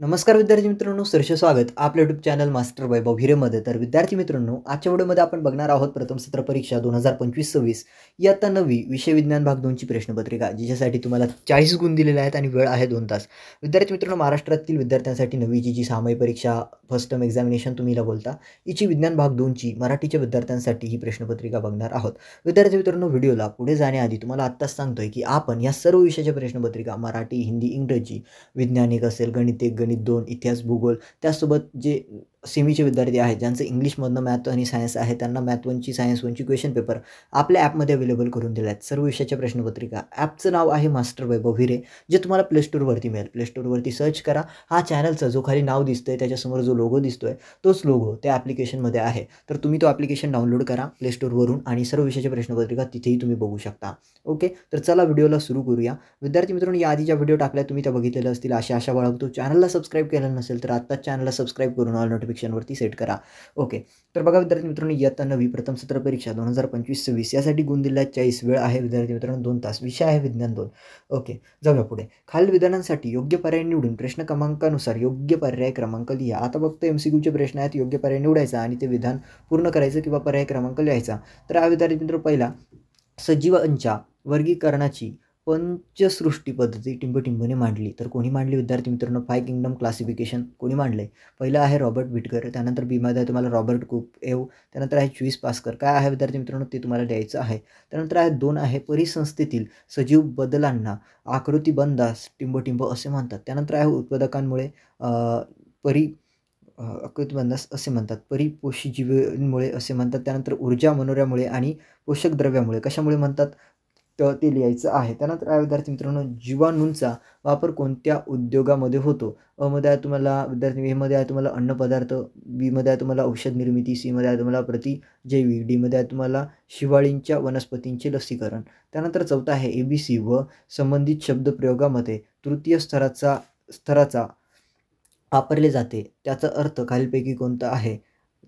नमस्कार विद्यार्थी मित्रांनो, सहर्ष स्वागत आपल्या यूट्यूब चॅनल मास्टर वैभव हिरेमध्ये. तर विद्यार्थी मित्रांनो, आजच्या व्हिडिओमध्ये आपण बघणार आहोत प्रथम सत्र परीक्षा 2025-26 इयत्ता 9वी विषय विज्ञान भाग 2 ची प्रश्नपत्रिका, जिच्यासाठी तुम्हाला 40 गुण दिलेले आहेत आणि वेळ आहे 2 तास. विद्यार्थी मित्रांनो, महाराष्ट्रातील विद्यार्थ्यांसाठी 9वीची जी सामायिक परीक्षा फर्स्ट टर्म एक्झामिनेशन तुम्ही हिला बोलता, हिची विज्ञान भाग 2 ची मराठीच्या विद्यार्थ्यांसाठी ही प्रश्नपत्रिका बघणार आहोत. विद्यार्थी मित्रांनो, व्हिडिओला पुढे जाण्याआधी तुम्हाला आत्ताच सांगतोय की आपण या सर्व विषयाच्या प्रश्नपत्रिका मराठी, हिंदी, इंग्रजी, विज्ञान एक असेल, गणित 1, गणित 2, इतिहास, भूगोल त्यासोबत जे सेमीचे विद्यार्थी आहेत ज्यांचं इंग्लिशमधनं मॅथ आणि सायन्स आहे त्यांना मॅथ 1ची सायन्स 1ची क्वेश्चन पेपर आपल्या ॲपमध्ये अवेलेबल करून दिले आहेत. सर्व विषयाच्या प्रश्नपत्रिका. ॲपचं नाव आहे मास्टर वैभव हिरे, जे तुम्हाला प्ले स्टोअरवरती मिळेल. प्ले स्टोअरवरती सर्च करा. हा चॅनलचा जो खाली नाव दिसतंय त्याच्यासमोर जो लोगो दिसतोय तोच लोगो त्या ॲप्लिकेशनमध्ये आहे. तर तुम्ही तो ॲप्लिकेशन डाउनलोड करा प्ले स्टोअरवरून आणि सर्व विषयाच्या प्रश्नपत्रिका तिथेही तुम्ही बघू शकता. ओके, तर चला व्हिडिओला सुरू करूया. विद्यार्थी मित्रांनो, या आधी ज्या व्हिडिओ टाकल्या तुम्ही त्या बघितलेल्या असतील, आशा बाळगतो. चॅनलला सबस्क्राईब केलं नसेल तर आत्ताच चॅनलला सबस्क्राईब करून ऑल नोटिफिकेशनवरती सेट करा. ओके, तर बघा विद्यार्थी मित्रांनो, इयत्ता 9वी प्रथम सत्र परीक्षा 2025-26 यासाठी गुण दिले आहेत 40. वेळ आहे विद्यार्थी मित्रांनो 2 तास. विषय आहे विज्ञान 2. ओके, जाऊया पुढे. खालील विधानांसाठी योग्य पर्याय निवडून प्रश्न क्रमांकानुसार योग्य पर्याय क्रमांक लिहा. आता फक्त MCQचे प्रश्न आहेत. योग्य पर्याय निवडायचा आणि ते विधान पूर्ण करायचं किंवा पर्याय क्रमांक लिहायचा. तर हा विद्यार्थी मित्र पहिला, सजीवांच्या वर्गीकरणाची पंचसृष्टी पद्धती टिंबटिंबने मांडली. तर कोणी मांडली विद्यार्थी मित्रांनो? 5 किंगडम क्लासिफिकेशन कोणी मांडले? पहिलं आहे रॉबर्ट विटकर, त्यानंतर बीमध्ये आहे तुम्हाला रॉबर्ट कुक एव, त्यानंतर आहे च्युइस पास्कर. काय आहे विद्यार्थी मित्रांनो ते तुम्हाला द्यायचं आहे. त्यानंतर आहे 2 आहे परिसंस्थेतील सजीव बदलांना आकृतिबंधास टिंबटिंब असे म्हणतात. त्यानंतर आहे उत्पादकांमुळे आकृतिबंधास असे म्हणतात. परिपोषी जीवांमुळे असे म्हणतात. त्यानंतर ऊर्जा मनोऱ्यामुळे आणि पोषक द्रव्यामुळे कशामुळे म्हणतात तर ते लिहायचं आहे. त्यानंतर आहे विद्यार्थी मित्रांनो, जीवाणूंचा वापर कोणत्या उद्योगामध्ये होतो? मध्ये आहे तुम्हाला विद्यार्थी, मध्ये आहे तुम्हाला अन्नपदार्थ, बीमध्ये आहे तुम्हाला औषध निर्मिती, सीमध्ये आहे तुम्हाला प्रतिजैविक, डीमध्ये आहे तुम्हाला शिवाळींच्या वनस्पतींचे लसीकरण. त्यानंतर चौथा आहे ABC व संबंधित शब्दप्रयोगामध्ये तृतीय स्तराचा वापरले जाते त्याचा अर्थ खालीलपैकी कोणता आहे?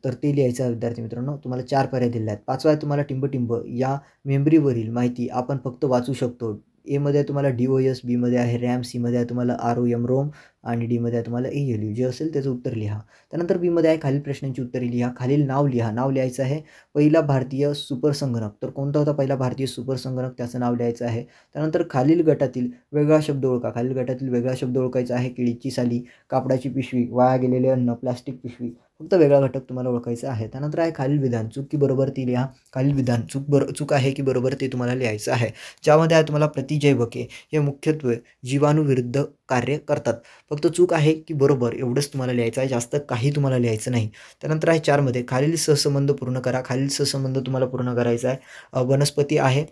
तर ते लिहायचं आहे विद्यार्थी मित्रांनो. तुम्हाला 4 पर्याय दिले आहेत. 5वा आहे तुम्हाला टिंबटिंब या मेमरीवरील माहिती आपण फक्त वाचू शकतो. एमध्ये आहे तुम्हाला DOS, बीमध्ये आहे रॅम, सीमध्ये आहे तुम्हाला ROM आणि डीमध्ये आहे तुम्हाला ALU. जे असेल त्याचं उत्तर लिहा. त्यानंतर बीमध्ये आहे खालील प्रश्नांची उत्तरे लिहा. खालील नाव लिहा. नाव लिहायचं आहे पहिला भारतीय सुपरसंगणक. तर कोणता होता पहिला भारतीय सुपरसंगणक? त्याचं नाव लिहायचं आहे. त्यानंतर खालील गटातील वेगळा शब्द ओळखा. खालील गटातील वेगळा शब्द ओळखायचा आहे. केळीची साली, कापडाची पिशवी, वाया गेलेले अन्न, प्लास्टिक पिशवी. फक्त वेगळा घटक तुम्हाला ओळखायचा आहे. त्यानंतर आहे खालील विधान चूक की बरोबर ती लिहा. खालील विधान चूक आहे की बरोबर ते तुम्हाला लिहायचं आहे. ज्यामध्ये आहे तुम्हाला प्रतिजैवके हे मुख्यत्वे जीवाणूविरुद्ध कार्य करतात. फक्त चूक आहे की बरोबर एवढंच तुम्हाला लिहायचं आहे, जास्त काही तुम्हाला लिहायचं नाही. त्यानंतर आहे 4 मध्ये खालील सहसंबंध पूर्ण करा. खालील सहसंबंध तुम्हाला पूर्ण करायचा आहे. वनस्पती आहे,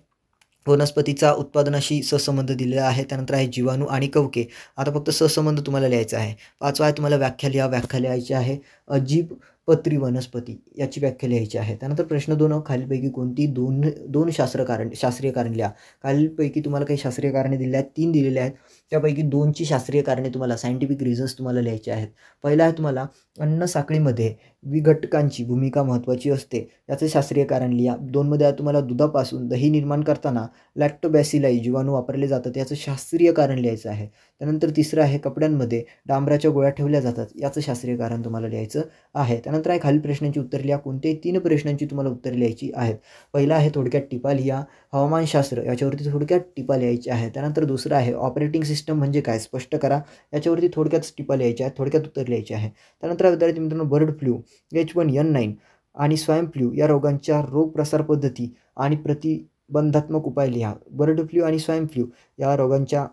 वनस्पतीचा उत्पादनाशी सहसंबंध दिलेला आहे. त्यानंतर आहे जीवाणू आणि कवके. आता फक्त सहसंबंध तुम्हाला लिहायचा आहे. 5वा आहे तुम्हाला व्याख्या लिहा. व्याख्या लिहायची आहे अजीबपत्री वनस्पती याची व्याख्या लिहायची आहे. त्यानंतर प्रश्न 2, खालीलपैकी कोणती दोन शास्त्रीय कारण लिहा. खालीलपैकी तुम्हाला काही शास्त्रीय कारणे दिली आहेत, 3 दिलेले आहेत. त्यापैकी 2ची शास्त्रीय कारणे तुम्हाला सायंटिफिक रिझन्स तुम्हाला लिहायचे आहेत. पहिला आहे तुम्हाला अन्न साखळीमध्ये विघटकांची भूमिका महत्त्वाची असते, याचं शास्त्रीय कारण लिहा. 2 मध्ये आहे तुम्हाला दुधापासून दही निर्माण करताना लॅक्टोबॅसिलाई जीवाणू वापरले जातात, याचं शास्त्रीय कारण लिहायचं आहे. त्यानंतर 3रं आहे कपड्यांमध्ये डांबराच्या गोळ्या ठेवल्या जातात, याचं शास्त्रीय कारण तुम्हाला लिहायचं आहे. त्यानंतर आहे खालील प्रश्नांची उत्तर लिहा. कोणत्याही 3 प्रश्नांची तुम्हाला उत्तरे लिहायची आहेत. पहिला आहे थोडक्यात टिपा लिहा. हवामानशास्त्र याच्यावरती थोडक्यात टिपा लिहायची आहे. त्यानंतर दुसरं आहे ऑपरेटिंग सिस्टम म्हणजे काय स्पष्ट करा, याच्यावरती थोडक्यात टिपा लिहायच्या आहेत, थोडक्यात उत्तर लिहायचे आहे. त्यानंतर विद्यार्थी मित्रांनो, बर्ड फ्लू, H1N9 आणि स्वाईन फ्लू या रोगांच्या रोगप्रसार पद्धती आणि प्रतिबंधात्मक उपाय लिहा. बर्ड फ्लू आणि स्वाईन फ्लू या रोगांच्या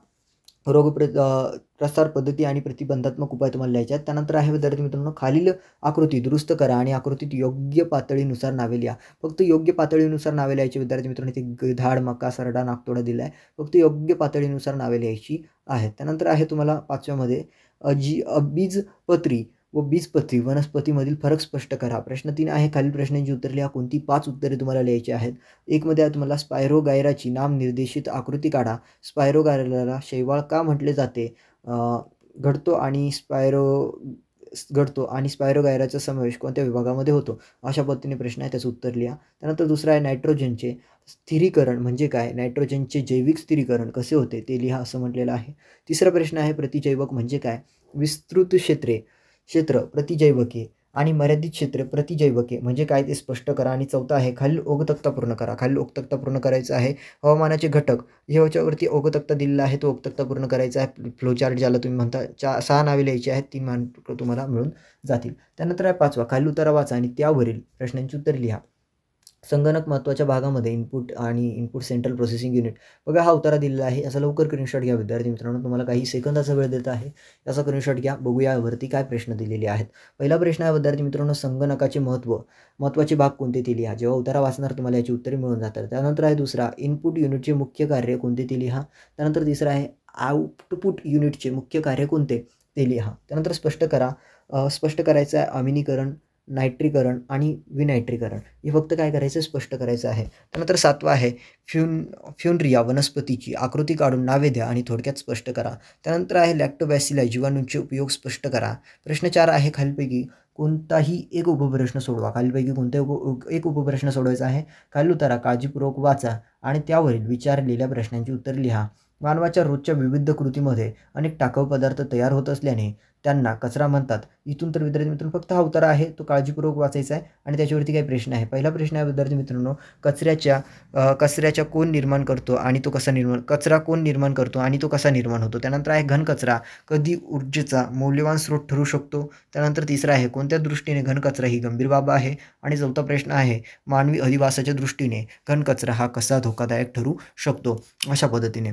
प्रसार पद्धती आणि प्रतिबंधात्मक उपाय तुम्हाला लिहायचे आहेत. त्यानंतर आहे विद्यार्थी मित्रांनो, खालील आकृती दुरुस्त करा आणि आकृतीत योग्य पातळीनुसार नावे लिहा. फक्त योग्य पातळीनुसार नावे लिहायची विद्यार्थी मित्रांनो. ते धाड, मका, सरडा, नागतोडा दिला आहे. फक्त योग्य पातळीनुसार नावे लिहायची आहेत. त्यानंतर आहे तुम्हाला 5व्यामध्ये अबीजपत्री व बीजपत्री वनस्पतीमधील फरक स्पष्ट करा. प्रश्न 3 आहे खालील प्रश्नांची उत्तरे लिहा. कोणती 5 उत्तरे तुम्हाला लिहायची आहेत. 1 मध्ये आहे तुम्हाला स्पायरोगायराची नामनिर्देशित आकृती काढा. स्पायरोगायराला शैवाल का म्हटले जाते? घडतो आणि स्पायरोगायराचा समावेश कोणत्या विभागामध्ये होतो? अशा पद्धतीने प्रश्न आहे, त्याचं उत्तर लिहा. त्यानंतर दुसरा आहे नायट्रोजनचे स्थिरीकरण म्हणजे काय? नायट्रोजनचे जैविक स्थिरीकरण कसे होते ते लिहा असं म्हटलेलं आहे. 3रा प्रश्न आहे प्रतिजैवक म्हणजे काय? विस्तृत क्षेत्र प्रतिजैवके आणि मर्यादित क्षेत्र प्रतिजैवके म्हणजे काय ते स्पष्ट करा. आणि चौथा आहे खालील ओघतक्ता पूर्ण करा. खालील ओघतक्ता पूर्ण करायचा आहे. हवामानाचे घटक ह्याच्यावरती ओघतक्ता दिलेला आहे, तो ओघतक्ता पूर्ण करायचा आहे. फ्लोचार्ट ज्याला तुम्ही म्हणता 6 नावे लिहायची आहेत, 3 मार्क तुम्हाला मिळून जातील. त्यानंतर आहे 5वा खालील उतारा वाचा आणि त्यावरील प्रश्नांची उत्तर लिहा. संगणक महत्त्वाच्या भागामध्ये इनपुट सेंट्रल प्रोसेसिंग युनिट. बघा हा उतारा दिलेला आहे, याचा लवकर स्क्रीनशॉट घ्या विद्यार्थी मित्रांनो, तुम्हाला काही सेकंदाचा वेळ देत आहे. याचा स्क्रीनशॉट घ्या. बघूया यावरती काय प्रश्न दिलेले आहेत. पहिला प्रश्न आहे विद्यार्थी मित्रांनो, संगणकाचे महत्त्वाचे भाग कोणते ते लिहा. जेव्हा उतारा वाचणार तुम्हाला याची उत्तरे मिळून जातात. त्यानंतर आहे दुसरा, इनपुट युनिटचे मुख्य कार्य कोणते ते लिहा. त्यानंतर तिसरा आहे आउटपुट युनिटचे मुख्य कार्य कोणते ते लिहा. त्यानंतर स्पष्ट करायचं आहे आमिनीकरण, नायट्रीकरण आणि विनायट्रीकरण. हे फक्त काय करायचं स्पष्ट करायचं आहे. त्यानंतर 7वा आहे फ्युनरिया वनस्पतीची आकृती काढून नावे द्या आणि थोडक्यात स्पष्ट करा. त्यानंतर आहे लॅक्टोबॅसिलाई जीवाणूंचे उपयोग स्पष्ट करा. प्रश्न 4 आहे खालीलपैकी कोणताही एक उपप्रश्न सोडवा. खालीलपैकी एक उपप्रश्न सोडवायचा आहे. खालील उतारा काळजीपूर्वक वाचा आणि त्यावरील विचारलेल्या प्रश्नांची उत्तर लिहा. मानवाच्या रोजच्या विविध कृतीमध्ये अनेक टाकाऊ पदार्थ तयार होत असल्याने त्यांना कचरा म्हणतात. इथून तर विद्यार्थी मित्रांनो फक्त हा उतारा आहे, तो काळजीपूर्वक वाचायचा आहे आणि त्याच्यावरती काही प्रश्न आहे. पहिला प्रश्न आहे विद्यार्थी मित्रांनो, कचऱ्याच्या कोण निर्माण करतो आणि तो कसा निर्माण होतो. त्यानंतर आहे घनकचरा कधी ऊर्जेचा मौल्यवान स्रोत ठरू शकतो. त्यानंतर तिसरा आहे कोणत्या दृष्टीने घनकचरा ही गंभीर बाब आहे. आणि चौथा प्रश्न आहे मानवी अधिवासाच्या दृष्टीने घनकचरा हा कसा धोकादायक ठरू शकतो. अशा पद्धतीने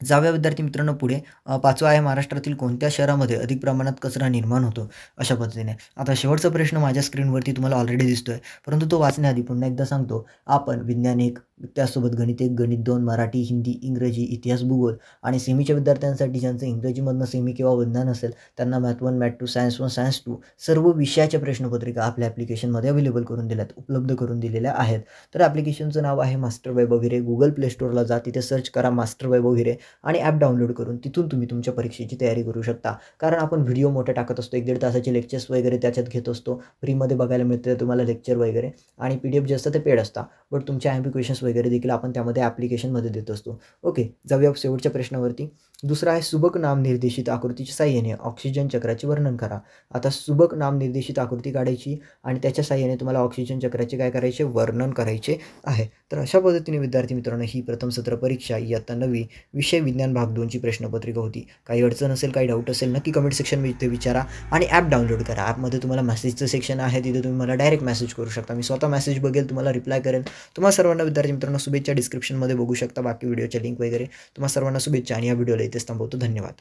जाऊया विद्यार्थी मित्रांनो पुढे. 5वा आहे महाराष्ट्रातील कोणत्या शहरामध्ये अधिक प्रमाणात कचरा निर्माण होतो. अशा पद्धतीने आता शेवटचा प्रश्न माझ्या स्क्रीनवरती तुम्हाला ऑलरेडी दिसतोय, परंतु तो वाचण्याआधी पुन्हा एकदा सांगतो. आपण विज्ञान 1, त्यासोबत गणित 1, गणित 2, मराठी, हिंदी, इंग्रजी, इतिहास, भूगोल आणि सेमीच्या विद्यार्थ्यांसाठी ज्यांचं इंग्रजीमधनं सेमी किंवा विज्ञान असेल त्यांना मॅथ 1, मॅथ 2, सायन्स 1, सायन्स 2 सर्व विषयाच्या प्रश्नपत्रिका आपल्या ॲप्लिकेशनमध्ये अवेलेबल करून उपलब्ध करून दिलेल्या आहेत. तर ॲप्लिकेशनचं नाव आहे मास्टर वैभव हिरे. गुगल प्ले स्टोअरला जा, तिथे सर्च करा मास्टर वैभव हिरे आणि ॲप डाउनलोड करून तिथून तुम्ही तुमच्या परीक्षेची तयारी करू शकता. कारण आपण व्हिडिओ मोठे टाकत असतो, 1-1.5 तासाचे लेक्चर्स वगैरे त्याच्यात घेत असतो. फ्रीमध्ये बघायला मिळते तुम्हाला लेक्चर वगैरे आणि PDF जे असतं ते पेड असतं, बट तुमच्या MP क्वेश्चन्स वगैरे देखील आपण त्यामध्ये ॲप्लिकेशनमध्ये देत असतो. ओके, जाऊया शेवटच्या प्रश्नावरती. दुसरा आहे सुबक नाम निर्देशित आकृतीच्या साहाय्याने ऑक्सिजन चक्राचे वर्णन करा. आता सुबक नाम निर्देशित आकृती काढायची आणि त्याच्या साहाय्याने तुम्हाला ऑक्सिजन चक्राचे काय करायचे वर्णन करायचे आहे. तर अशा पद्धतीने विद्यार्थी मित्रांनो ही प्रथम सत्र परीक्षा इयत्ता 9वी विषय विज्ञान भाग 2ची प्रश्नपत्रिका होती. काही अडचण असेल, काही डाऊट असेल नक्की कमेंट सेक्शनमध्ये विचारा आणि ॲप डाउनलोड करा. ॲपमध्ये तुम्हाला मेसेजचं सेक्शन आहे, तिथे तुम्ही मला डायरेक्ट मेसेज करू शकता. मी स्वतः मेसेज बघेल, तुम्हाला रिप्लाय करेल. तुम्हाला सर्वांना विद्यार्थी मित्रांनो शुभेच्छा. डिस्क्रिप्शनमध्ये बघू शकता बाकी व्हिडिओच्या लिंक वगैरे. तुम्हाला सर्वांना शुभेच्छा आणि या व्हिडिओला इथेच थांबवतो. धन्यवाद.